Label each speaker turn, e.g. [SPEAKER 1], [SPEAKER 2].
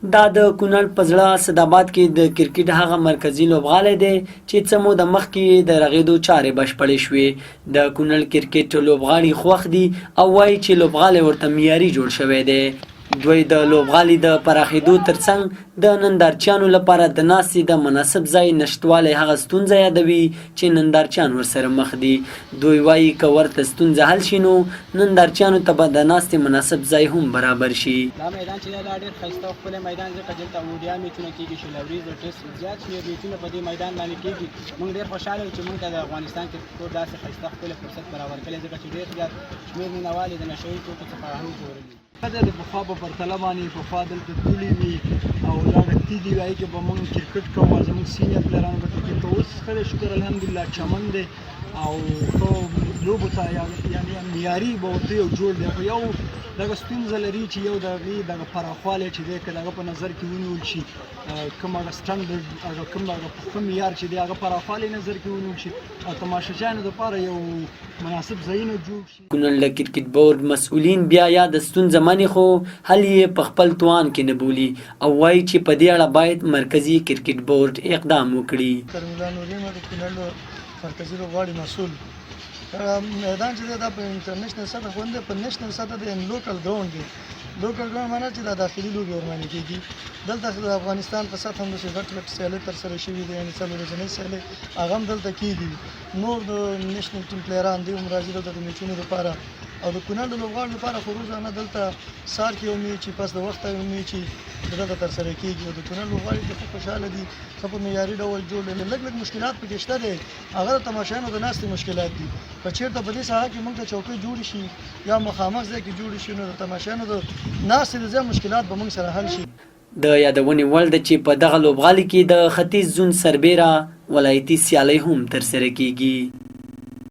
[SPEAKER 1] دا د کونړ په زړه اسداباد کې د کرکټ هغه مرکزي لوبغالی دی چې څه موده مخکې د رغېدو چارې بشپړې شوې. د کونړ کرکټ لوبغاړي خوښ دي او وایي چې لوبغالی ورته معیاري جوړ شوی دی. دوی د لوبغالي د پراخېدو ترڅنګ د نندارچیانو لپاره د ناستې د مناسب ځای نشتوالی هغه ستونزه یادوي چې نندارچیان ورسره مخ دي. دوی وایي که ورته ستونزه حل شي نو نندارچیانو ته به د ناستې مناسب ځای هم برابر شي.
[SPEAKER 2] دا میدان چې دا ډېر ښایسته او ښکلی میدان ځکه دلته وډیا میچونه کېږي، شلوریز او ټسټ زیات شمېر میچونه په دې میدان باندې کېږي. موږ ډېر خوشحاله یو چې موږ ته د افغانستان کرکټ داسې ښایسته ښکلی فرصت برابر کړی ځکه چې ډېر زیات شمېر مینهوال یې د نشهیي توکو څخه هم ژغورلي.
[SPEAKER 3] د پخوا په پرتله باندې پخوا دلته تولې وي او دا تیږې وایي چې به موږ کرکټ کوو، زموږ سینیر پلیران به کرکټ کوو. اوس ښه دی، شکر الحمدلله چمن دی او ښه لوبو ته یعنې معیاري به ورته یو جوړ دی. خو یو دغه ستونزه لري چې یو د هغې دغه پراخوالی چې دی که د هغه په نظر کې ونیول شي، کوم هغه سټنډرډ هغه کوم هغه ښه معیار چې دی هغه پراخوالی نظر کې ونیول شي او تماشچیانو دپاره یو مناسب ځایونه جوړ شي.
[SPEAKER 1] کونړ له کرکټ بورډ مسؤلین بیا یا د ستونزه مني خو حل یې په خپل توان کې نه بولي او وایي چې په دې اړه باید مرکزي کرکټ بورډ اقدام وکړي.
[SPEAKER 4] کرملا نوري د کونړ مرکزي لوبغاړي مسؤل میدان چې دی دا په انټرنیشنل سطح باندې په نیشنل سطح دی لوکل ګراوند دی. لوکل ګراوند معنا چې دا داخلي لوبې ورباندې کېږي. دلته د افغانستان په سطح هم داسې غټ غټ سیالۍ ترسره شوي دي، یعنې څلور ورځنۍ سیالۍ هغه هم دلته کېږي. نور د نیشنل ټیم پلیران دوی هم راځي دلته د میچونو لپاره او د کونړ د لوبغاړو لپاره خو روزانه دلته سهار کې یو میچ وي، پس د وخته یو میچ وي دلته ترسره کېږي او د کونړ لوبغاړي ښه خوشحاله دي، ښه په معیاري ډول جوړ دي. لږ لږ مشکلات پکې شته دی، هغه د تماشایانو د ناستې مشکلات دي. که چېرته په دې ساحه کې موږ ته چوکۍ جوړې شي یا مخامخ ځای کې جوړې شي نو د تماشایانو د ناستې د ځای مشکلات به موږ سره حل شي.
[SPEAKER 1] د یادونې وړ ده چې په دغه لوبغالي کې د ختیځ زون سربیره ولایتي سیالۍ هم ترسره کیږي.